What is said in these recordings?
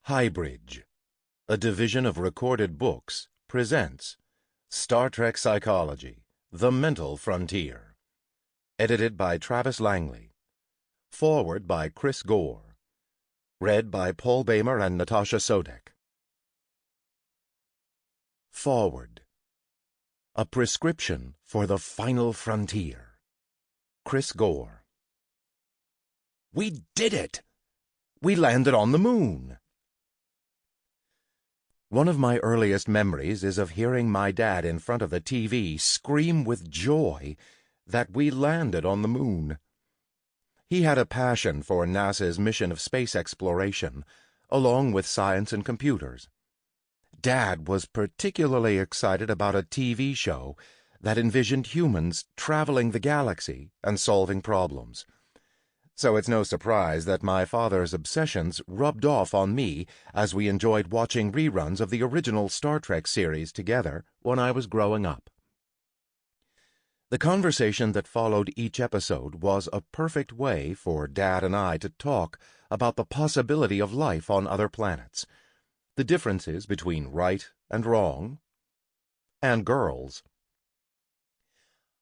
HighBridge, a division of Recorded Books, presents Star Trek Psychology, The Mental Frontier. Edited by Travis Langley. Foreword by Chris Gore. Read by Paul Boehmer and Natasha Soudek. Foreword. A prescription for the final frontier. Chris Gore. We did it! We landed on the moon! One of my earliest memories is of hearing my dad in front of the TV scream with joy that we landed on the moon. He had a passion for NASA's mission of space exploration, along with science and computers. Dad was particularly excited about a TV show that envisioned humans traveling the galaxy and solving problems. So it's no surprise that my father's obsessions rubbed off on me as we enjoyed watching reruns of the original Star Trek series together when I was growing up. The conversation that followed each episode was a perfect way for Dad and I to talk about the possibility of life on other planets, the differences between right and wrong, and girls.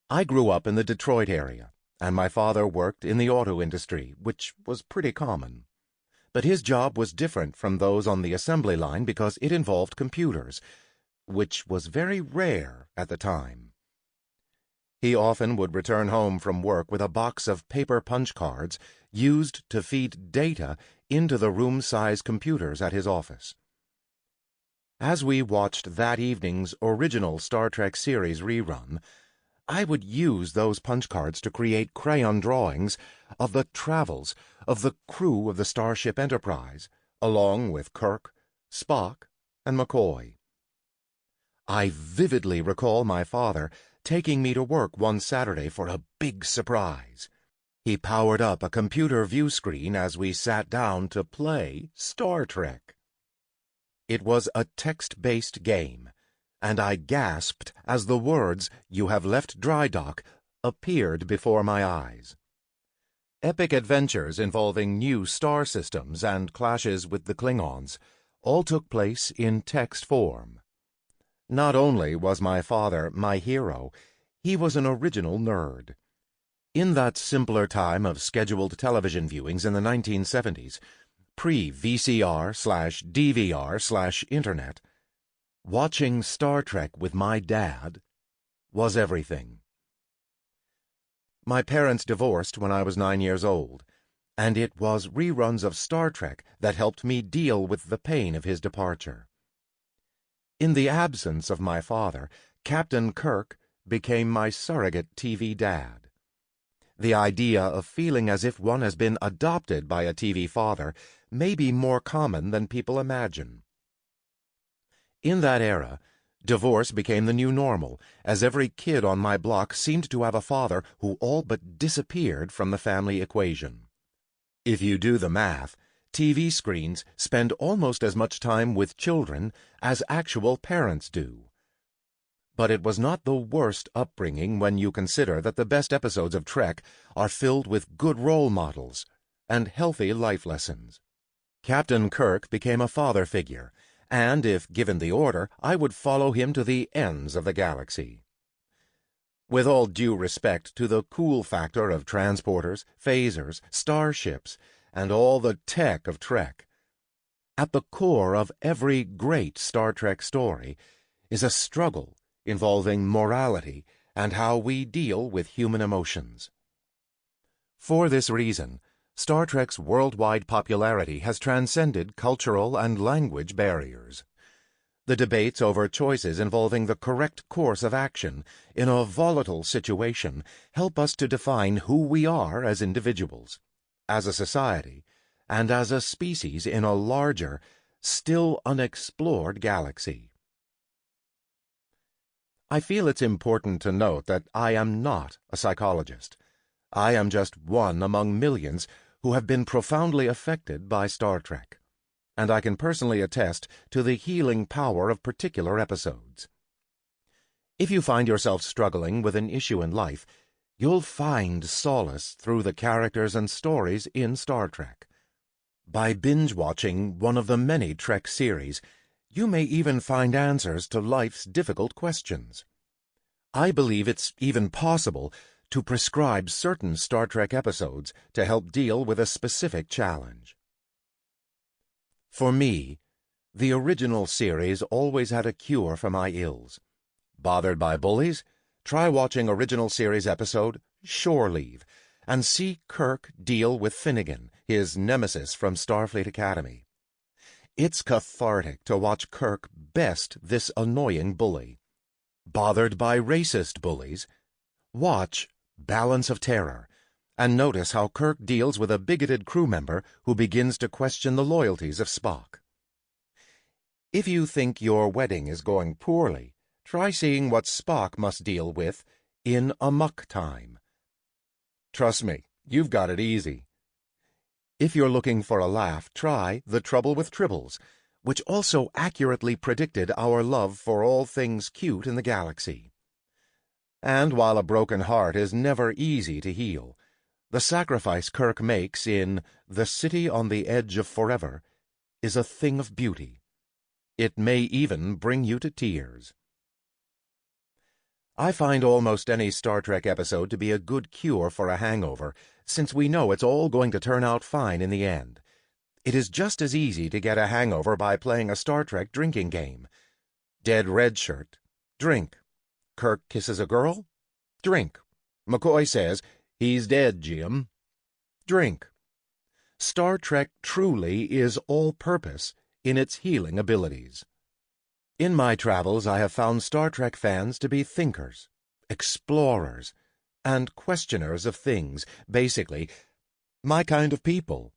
I grew up in the Detroit area, and my father worked in the auto industry, which was pretty common. But his job was different from those on the assembly line because it involved computers, which was very rare at the time. He often would return home from work with a box of paper punch cards used to feed data into the room-size computers at his office. As we watched that evening's original Star Trek series rerun, I would use those punch cards to create crayon drawings of the travels of the crew of the Starship Enterprise, along with Kirk, Spock, and McCoy. I vividly recall my father taking me to work one Saturday for a big surprise. He powered up a computer view screen as we sat down to play Star Trek. It was a text-based game, and I gasped as the words, "You have left dry dock," appeared before my eyes. Epic adventures involving new star systems and clashes with the Klingons all took place in text form. Not only was my father my hero, he was an original nerd. In that simpler time of scheduled television viewings in the 1970s, pre-VCR/DVR/Internet, watching Star Trek with my dad was everything. My parents divorced when I was 9 years old, and it was reruns of Star Trek that helped me deal with the pain of his departure. In the absence of my father, Captain Kirk became my surrogate TV dad. The idea of feeling as if one has been adopted by a TV father may be more common than people imagine. In that era, divorce became the new normal, as every kid on my block seemed to have a father who all but disappeared from the family equation. If you do the math, TV screens spend almost as much time with children as actual parents do. But it was not the worst upbringing when you consider that the best episodes of Trek are filled with good role models and healthy life lessons. Captain Kirk became a father figure, and if given the order, I would follow him to the ends of the galaxy. With all due respect to the cool factor of transporters, phasers, starships, and all the tech of Trek, at the core of every great Star Trek story is a struggle involving morality and how we deal with human emotions. For this reason, Star Trek's worldwide popularity has transcended cultural and language barriers. The debates over choices involving the correct course of action in a volatile situation help us to define who we are as individuals, as a society, and as a species in a larger, still unexplored galaxy. I feel it's important to note that I am not a psychologist. I am just one among millions who have been profoundly affected by Star Trek, and I can personally attest to the healing power of particular episodes. If you find yourself struggling with an issue in life, you'll find solace through the characters and stories in Star Trek. By binge-watching one of the many Trek series, you may even find answers to life's difficult questions. I believe it's even possible to prescribe certain Star Trek episodes to help deal with a specific challenge. For me, the original series always had a cure for my ills. Bothered by bullies? Try watching original series episode Shore Leave and see Kirk deal with Finnegan, his nemesis from Starfleet Academy. It's cathartic to watch Kirk best this annoying bully. Bothered by racist bullies? Watch Balance of Terror and notice how Kirk deals with a bigoted crew member who begins to question the loyalties of Spock. If you think your wedding is going poorly, try seeing what Spock must deal with in Amok Time. Trust me, you've got it easy. If you're looking for a laugh, try The Trouble with Tribbles, which also accurately predicted our love for all things cute in the galaxy. And while a broken heart is never easy to heal, the sacrifice Kirk makes in The City on the Edge of Forever is a thing of beauty. It may even bring you to tears. I find almost any Star Trek episode to be a good cure for a hangover, since we know it's all going to turn out fine in the end. It is just as easy to get a hangover by playing a Star Trek drinking game. Dead Red Shirt. Drink. Kirk kisses a girl? Drink. McCoy says, "He's dead, Jim." Drink. Star Trek truly is all-purpose in its healing abilities. In my travels, I have found Star Trek fans to be thinkers, explorers, and questioners of things, basically, my kind of people.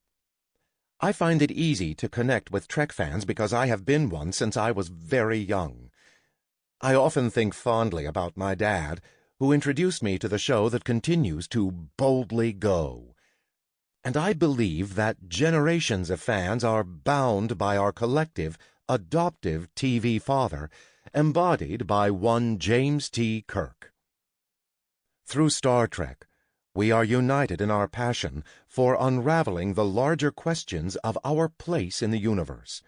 I find it easy to connect with Trek fans because I have been one since I was very young. I often think fondly about my dad, who introduced me to the show that continues to boldly go. And I believe that generations of fans are bound by our collective, adoptive TV father, embodied by one James T. Kirk. Through Star Trek, we are united in our passion for unraveling the larger questions of our place in the universe.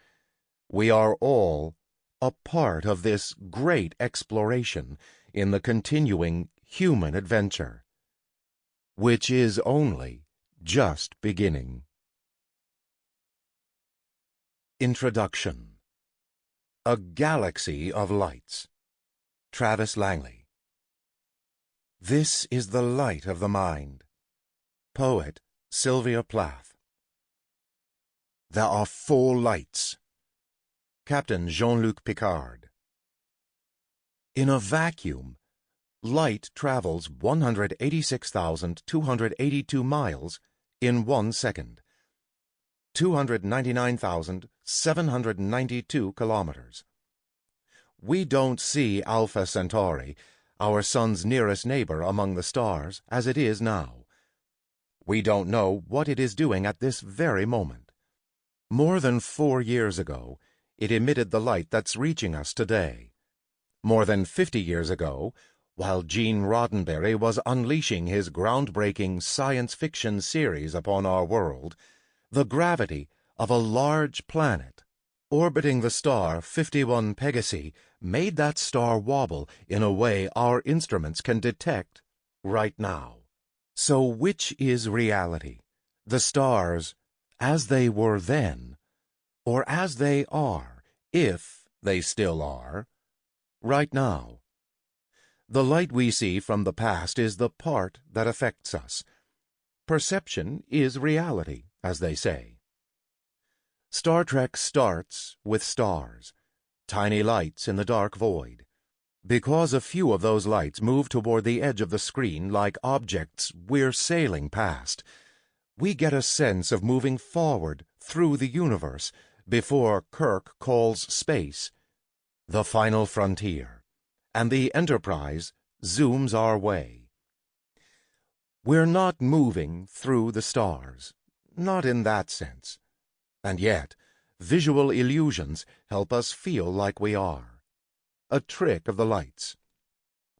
We are all a part of this great exploration in the continuing human adventure, which is only just beginning. Introduction. A Galaxy of Lights. Travis Langley. This is the light of the mind. Poet Sylvia Plath. There are 4 lights. Captain Jean-Luc Picard. In a vacuum, light travels 186,282 miles in 1 second. 299,792 kilometers. We don't see Alpha Centauri, our sun's nearest neighbor among the stars, as it is now. We don't know what it is doing at this very moment. More than 4 years ago, it emitted the light that's reaching us today. More than 50 years ago, while Rod Roddenberry was unleashing his groundbreaking science fiction series upon our world, the gravity of a large planet orbiting the star 51 Pegasi made that star wobble in a way our instruments can detect right now. So which is reality? The stars as they were then, or as they are, if they still are, right now? The light we see from the past is the part that affects us. Perception is reality, as they say. Star Trek starts with stars, tiny lights in the dark void. Because a few of those lights move toward the edge of the screen like objects we're sailing past, we get a sense of moving forward through the universe before Kirk calls space the final frontier, and the Enterprise zooms our way. We're not moving through the stars, not in that sense. And yet, visual illusions help us feel like we are. A trick of the lights.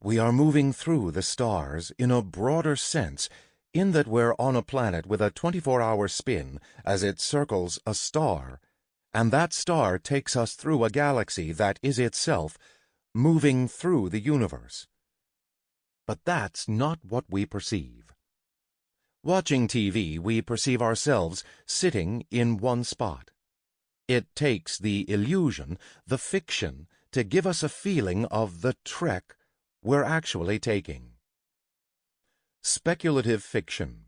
We are moving through the stars in a broader sense in that we're on a planet with a 24-hour spin as it circles a star, and that star takes us through a galaxy that is itself moving through the universe. But that's not what we perceive. Watching TV, we perceive ourselves sitting in one spot. It takes the illusion, the fiction, to give us a feeling of the trek we're actually taking. Speculative fiction,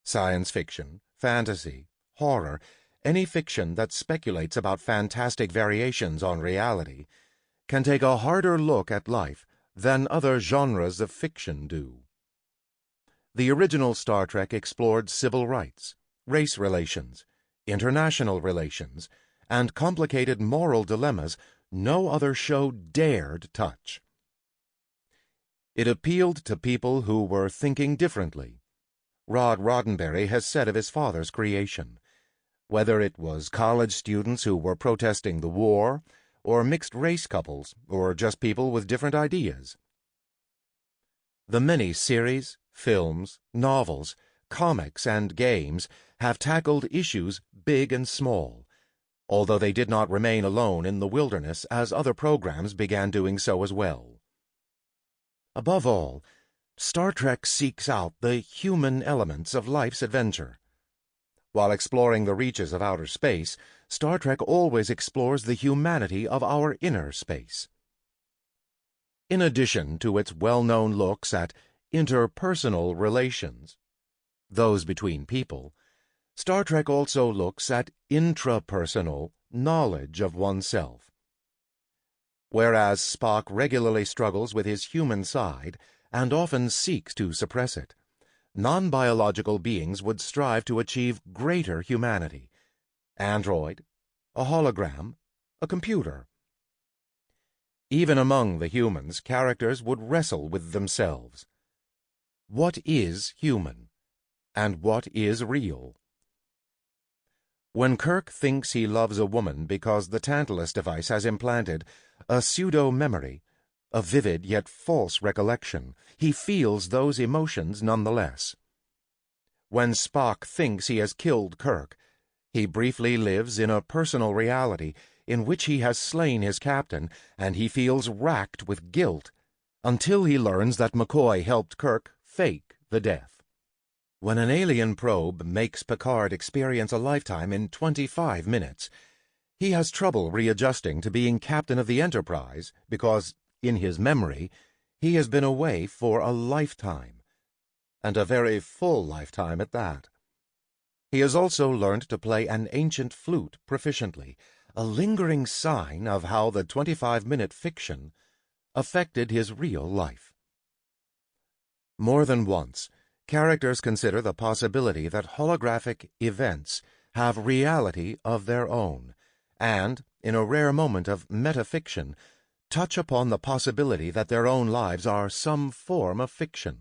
science fiction, fantasy, horror, any fiction that speculates about fantastic variations on reality, can take a harder look at life than other genres of fiction do. The original Star Trek explored civil rights, race relations, international relations, and complicated moral dilemmas no other show dared touch. It appealed to people who were thinking differently. Rod Roddenberry has said of his father's creation, whether it was college students who were protesting the war, or mixed-race couples, or just people with different ideas. The many series, films, novels, comics, and games have tackled issues big and small, although they did not remain alone in the wilderness as other programs began doing so as well. Above all, Star Trek seeks out the human elements of life's adventure. While exploring the reaches of outer space, Star Trek always explores the humanity of our inner space. In addition to its well-known looks at interpersonal relations, those between people, Star Trek also looks at intrapersonal knowledge of oneself. Whereas Spock regularly struggles with his human side and often seeks to suppress it, non-biological beings would strive to achieve greater humanity. Android, a hologram, a computer. Even among the humans, characters would wrestle with themselves. What is human, and what is real? When Kirk thinks he loves a woman because the Tantalus device has implanted a pseudo-memory, a vivid yet false recollection, he feels those emotions nonetheless. When Spock thinks he has killed Kirk, he briefly lives in a personal reality in which he has slain his captain, and he feels racked with guilt until he learns that McCoy helped Kirk fake the death. When an alien probe makes Picard experience a lifetime in 25 minutes, he has trouble readjusting to being captain of the Enterprise because, in his memory, he has been away for a lifetime, and a very full lifetime at that. He has also learned to play an ancient flute proficiently, a lingering sign of how the 25-minute fiction affected his real life. More than once, characters consider the possibility that holographic events have reality of their own, and, in a rare moment of metafiction, touch upon the possibility that their own lives are some form of fiction.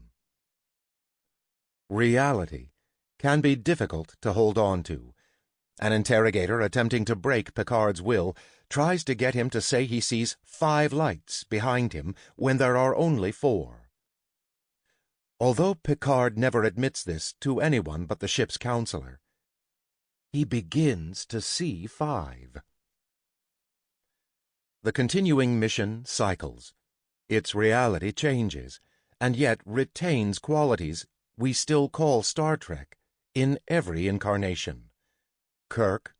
Reality can be difficult to hold on to. An interrogator attempting to break Picard's will tries to get him to say he sees 5 lights behind him when there are only 4. Although Picard never admits this to anyone but the ship's counselor, he begins to see 5. The continuing mission cycles. Its reality changes, and yet retains qualities we still call Star Trek in every incarnation. Kirk,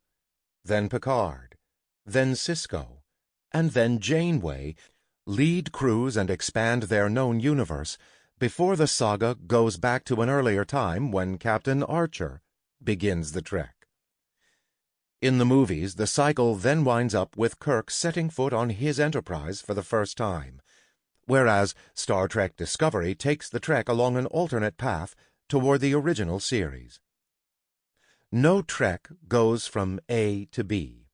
then Picard, then Sisko, and then Janeway lead crews and expand their known universe before the saga goes back to an earlier time when Captain Archer begins the trek. In the movies, the cycle then winds up with Kirk setting foot on his Enterprise for the first time, whereas Star Trek Discovery takes the trek along an alternate path toward the original series. No trek goes from A to B.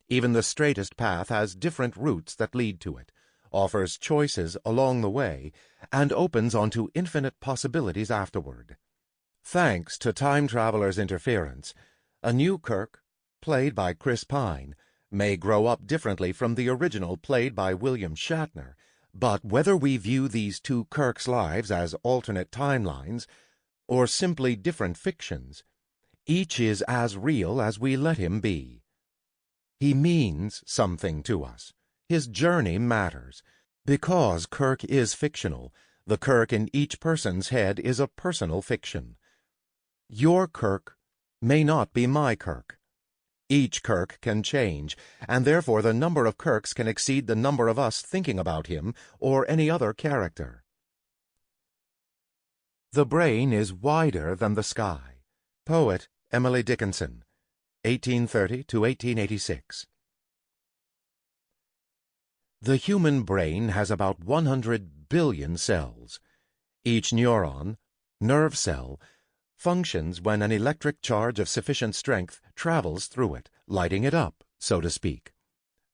Even the straightest path has different routes that lead to it, offers choices along the way, and opens onto infinite possibilities afterward. Thanks to time travelers' interference, a new Kirk, played by Chris Pine, may grow up differently from the original played by William Shatner, but whether we view these two Kirks' lives as alternate timelines, or simply different fictions, each is as real as we let him be. He means something to us. His journey matters. Because Kirk is fictional, the Kirk in each person's head is a personal fiction. Your Kirk may not be my Kirk. Each Kirk can change, and therefore the number of Kirks can exceed the number of us thinking about him or any other character. The brain is wider than the sky. Poet Emily Dickinson, 1830 to 1886. The human brain has about 100 billion cells. Each neuron, nerve cell, functions when an electric charge of sufficient strength travels through it, lighting it up, so to speak.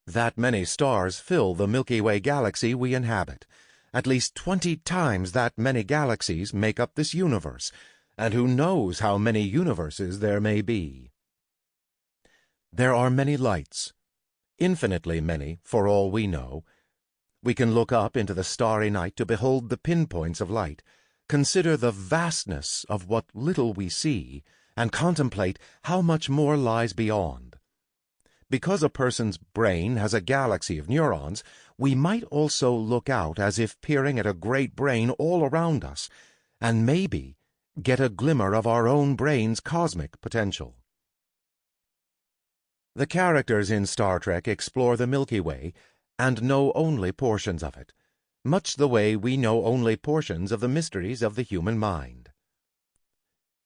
That many stars fill the Milky Way galaxy we inhabit. At least 20 times that many galaxies make up this universe, and who knows how many universes there may be. There are many lights, infinitely many for all we know. We can look up into the starry night to behold the pinpoints of light, consider the vastness of what little we see, and contemplate how much more lies beyond. Because a person's brain has a galaxy of neurons, we might also look out as if peering at a great brain all around us, and maybe get a glimmer of our own brain's cosmic potential. The characters in Star Trek explore the Milky Way and know only portions of it, much the way we know only portions of the mysteries of the human mind.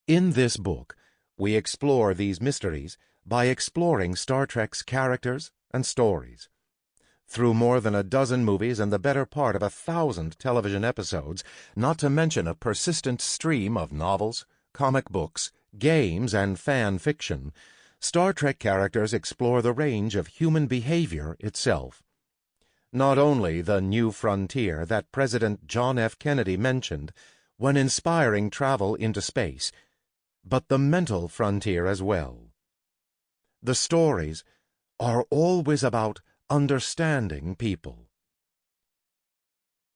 In this book, we explore these mysteries by exploring Star Trek's characters and stories. Through more than a dozen movies and the better part of 1,000 television episodes, not to mention a persistent stream of novels, comic books, games, and fan fiction, Star Trek characters explore the range of human behavior itself. Not only the new frontier that President John F. Kennedy mentioned when inspiring travel into space, but the mental frontier as well. The stories are always about understanding people.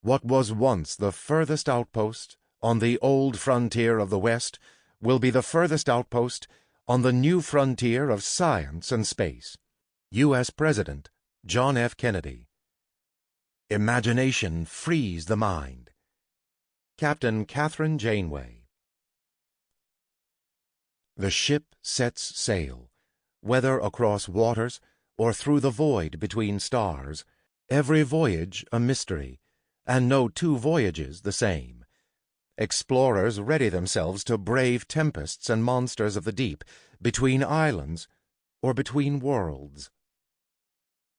What was once the furthest outpost on the old frontier of the West will be the furthest outpost on the new frontier of science and space. U.S. President John F. Kennedy. Imagination frees the mind. Captain Catherine Janeway. The ship sets sail, whether across waters or through the void between stars, every voyage a mystery, and no two voyages the same. Explorers ready themselves to brave tempests and monsters of the deep, between islands or between worlds.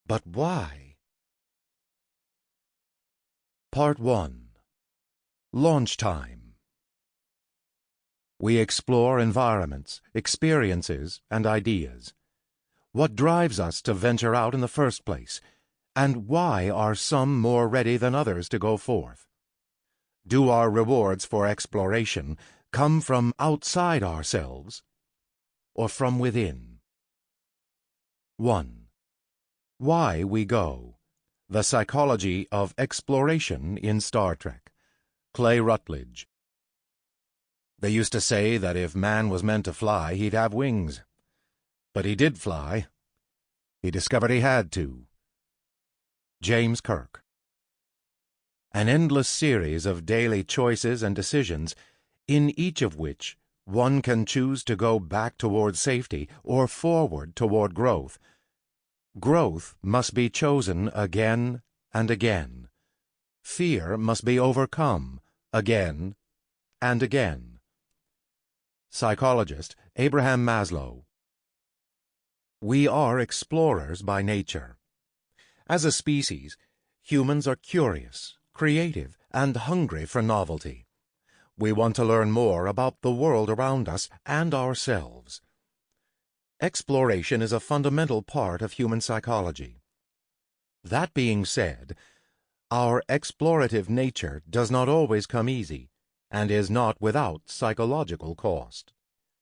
But why? Part 1. Launch Time. We explore environments, experiences, and ideas. What drives us to venture out in the first place, and why are some more ready than others to go forth? Do our rewards for exploration come from outside ourselves, or from within? 1. Why we go. The Psychology of Exploration in Star Trek. Clay Rutledge. They used to say that if man was meant to fly, he'd have wings. But he did fly. He discovered he had to. James Kirk. An endless series of daily choices and decisions, in each of which one can choose to go back toward safety or forward toward growth. Growth must be chosen again and again. Fear must be overcome again and again. Psychologist Abraham Maslow. We are explorers by nature. As a species, humans are curious, creative, and hungry for novelty. We want to learn more about the world around us and ourselves. Exploration is a fundamental part of human psychology. That being said, our explorative nature does not always come easy, and is not without psychological cost.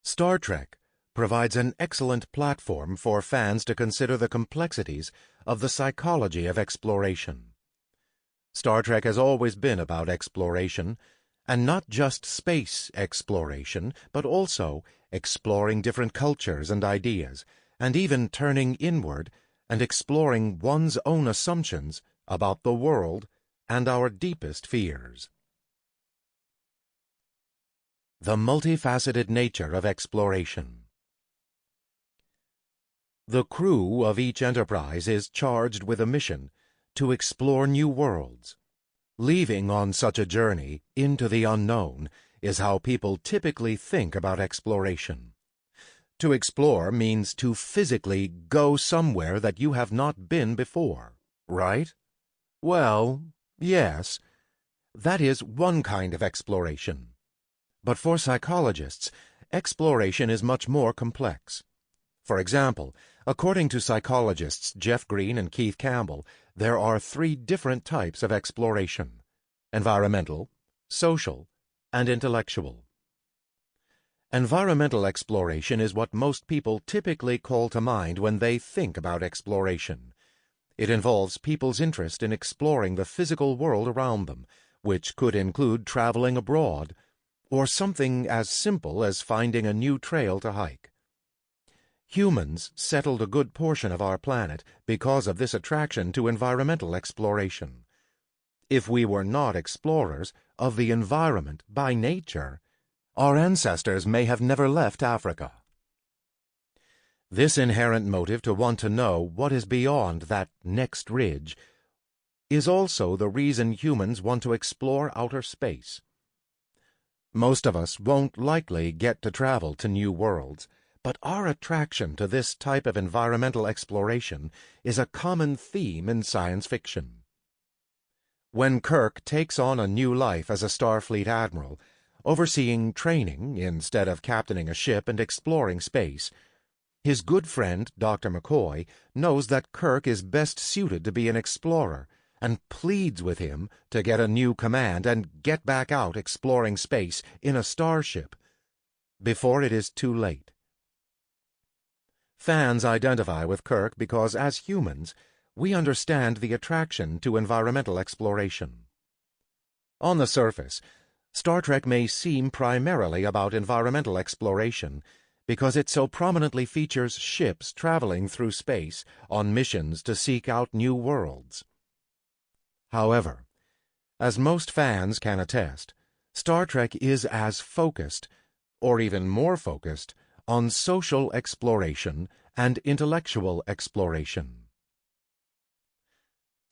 Star Trek provides an excellent platform for fans to consider the complexities of the psychology of exploration. Star Trek has always been about exploration, And not just space exploration, but also exploring different cultures and ideas, and even turning inward and exploring one's own assumptions about the world and our deepest fears. The multifaceted nature of exploration. The crew of each enterprise is charged with a mission to explore new worlds. Leaving on such a journey into the unknown is how people typically think about exploration. To explore means to physically go somewhere that you have not been before, right? Well, yes, that is one kind of exploration. But for psychologists, exploration is much more complex. For example, according to psychologists Jeff Green and Keith Campbell, there are 3 different types of exploration: environmental, social, and intellectual. Environmental exploration is what most people typically call to mind when they think about exploration. It involves people's interest in exploring the physical world around them, which could include traveling abroad, or something as simple as finding a new trail to hike. Humans settled a good portion of our planet because of this attraction to environmental exploration. If we were not explorers of the environment by nature, our ancestors may have never left Africa. This inherent motive to want to know what is beyond that next ridge is also the reason humans want to explore outer space. Most of us won't likely get to travel to new worlds, but our attraction to this type of environmental exploration is a common theme in science fiction. When Kirk takes on a new life as a Starfleet admiral, overseeing training instead of captaining a ship and exploring space, his good friend, Dr. McCoy, knows that Kirk is best suited to be an explorer and pleads with him to get a new command and get back out exploring space in a starship before it is too late. Fans identify with Kirk because, as humans, we understand the attraction to environmental exploration. On the surface, Star Trek may seem primarily about environmental exploration because it so prominently features ships traveling through space on missions to seek out new worlds. However, as most fans can attest, Star Trek is as focused, or even more focused, on social exploration and intellectual exploration.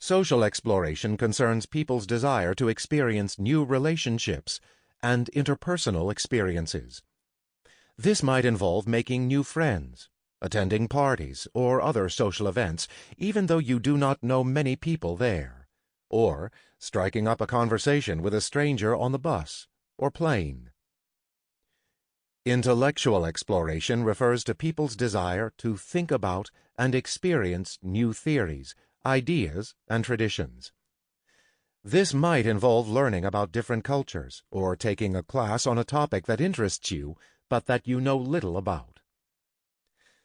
Social exploration concerns people's desire to experience new relationships and interpersonal experiences. This might involve making new friends, attending parties or other social events, even though you do not know many people there, or striking up a conversation with a stranger on the bus or plane. Intellectual exploration refers to people's desire to think about and experience new theories, ideas, and traditions. This might involve learning about different cultures or taking a class on a topic that interests you but that you know little about.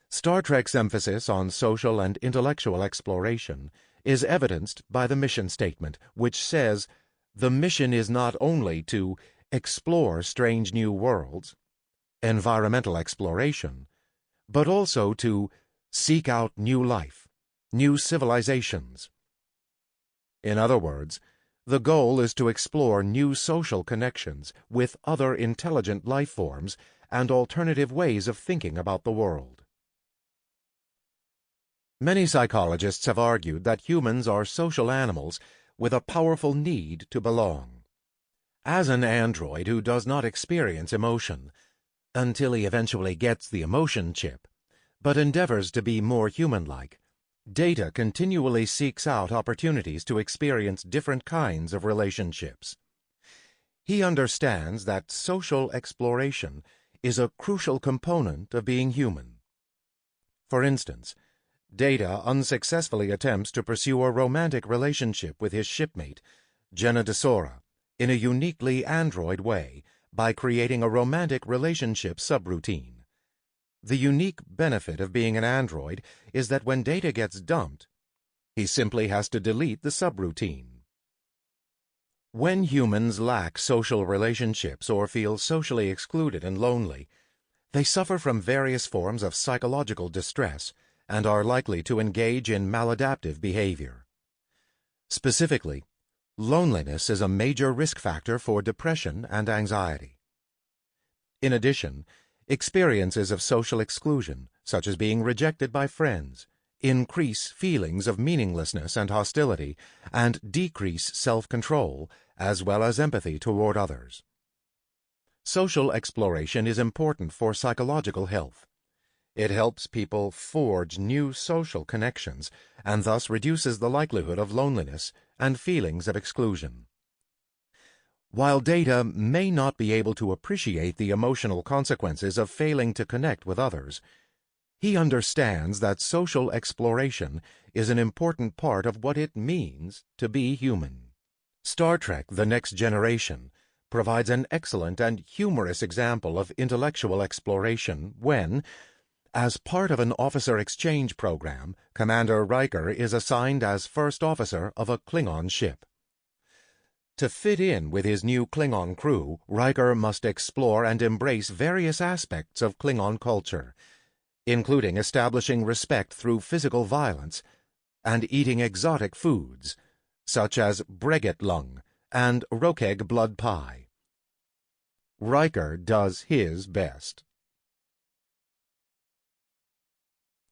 Star Trek's emphasis on social and intellectual exploration is evidenced by the mission statement, which says the mission is not only to explore strange new worlds, environmental exploration, but also to seek out new life, new civilizations. In other words, the goal is to explore new social connections with other intelligent life forms and alternative ways of thinking about the world. Many psychologists have argued that humans are social animals with a powerful need to belong. As an android who does not experience emotion, until he eventually gets the emotion chip, but endeavors to be more human-like, Data continually seeks out opportunities to experience different kinds of relationships. He understands that social exploration is a crucial component of being human. For instance, Data unsuccessfully attempts to pursue a romantic relationship with his shipmate, Jenna DeSora, in a uniquely android way by creating a romantic relationship subroutine. The unique benefit of being an android is that when Data gets dumped, he simply has to delete the subroutine. When humans lack social relationships or feel socially excluded and lonely, they suffer from various forms of psychological distress and are likely to engage in maladaptive behavior. Specifically, loneliness is a major risk factor for depression and anxiety. In addition, experiences of social exclusion, such as being rejected by friends, increase feelings of meaninglessness and hostility, and decrease self-control, as well as empathy toward others. Social exploration is important for psychological health. It helps people forge new social connections and thus reduces the likelihood of loneliness and feelings of exclusion. While data may not be able to appreciate the emotional consequences of failing to connect with others, he understands that social exploration is an important part of what it means to be human. Star Trek: The Next Generation provides an excellent and humorous example of intellectual exploration when, as part of an officer exchange program, Commander Riker is assigned as first officer of a Klingon ship. To fit in with his new Klingon crew, Riker must explore and embrace various aspects of Klingon culture, including establishing respect through physical violence and eating exotic foods, such as breguet-lung and rokeg blood pie. Riker does his best.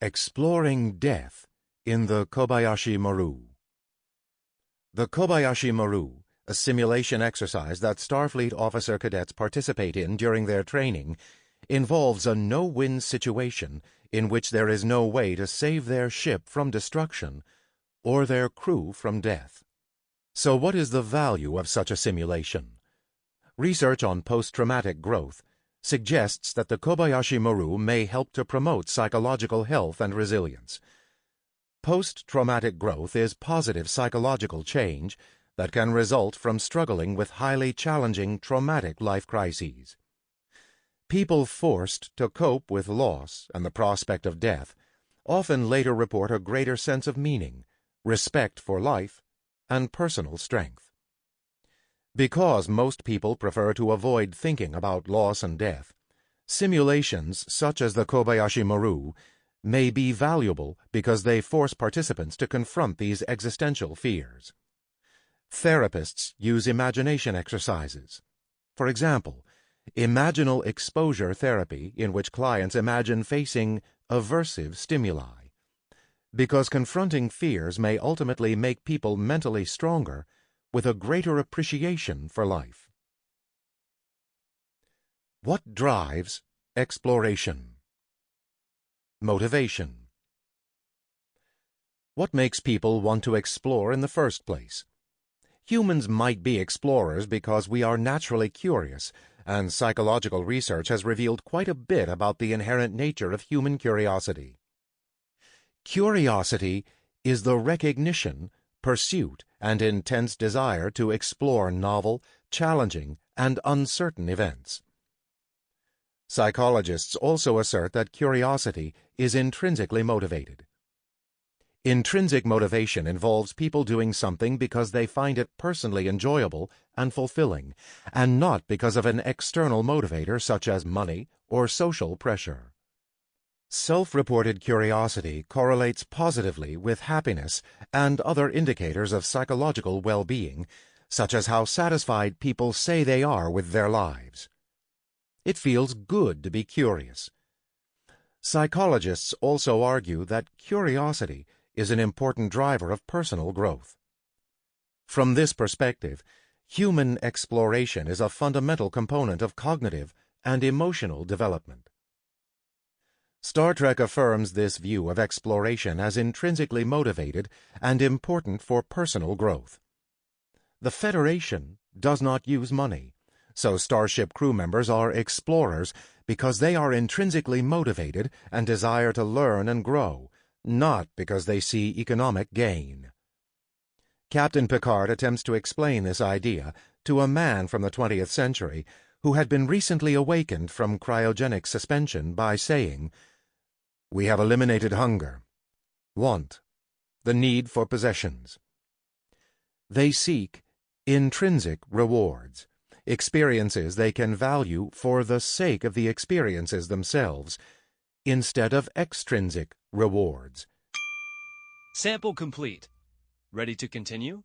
Exploring death in the Kobayashi Maru. The Kobayashi Maru, a simulation exercise that Starfleet officer cadets participate in during their training, involves a no-win situation in which there is no way to save their ship from destruction or their crew from death. So what is the value of such a simulation? Research on post-traumatic growth suggests that the Kobayashi Maru may help to promote psychological health and resilience. Post-traumatic growth is positive psychological change that can result from struggling with highly challenging traumatic life crises. People forced to cope with loss and the prospect of death often later report a greater sense of meaning, respect for life, and personal strength. Because most people prefer to avoid thinking about loss and death, simulations such as the Kobayashi Maru may be valuable because they force participants to confront these existential fears. Therapists use imagination exercises. For example, imaginal exposure therapy, in which clients imagine facing aversive stimuli, because confronting fears may ultimately make people mentally stronger with a greater appreciation for life. What drives exploration? Motivation. What makes people want to explore in the first place? Humans might be explorers because we are naturally curious, and psychological research has revealed quite a bit about the inherent nature of human curiosity. Curiosity is the recognition, pursuit, and intense desire to explore novel, challenging, and uncertain events. Psychologists also assert that curiosity is intrinsically motivated. Intrinsic motivation involves people doing something because they find it personally enjoyable and fulfilling, and not because of an external motivator such as money or social pressure. Self-reported curiosity correlates positively with happiness and other indicators of psychological well-being, such as how satisfied people say they are with their lives. It feels good to be curious. Psychologists also argue that curiosity is an important driver of personal growth. From this perspective, human exploration is a fundamental component of cognitive and emotional development. Star Trek affirms this view of exploration as intrinsically motivated and important for personal growth. The Federation does not use money, so Starship crew members are explorers because they are intrinsically motivated and desire to learn and grow, not because they see economic gain. Captain Picard attempts to explain this idea to a man from the 20th century who had been recently awakened from cryogenic suspension by saying, "We have eliminated hunger, want, the need for possessions. They seek Intrinsic rewards, experiences they can value for the sake of the experiences themselves, instead of extrinsic rewards. Sample complete. Ready to continue?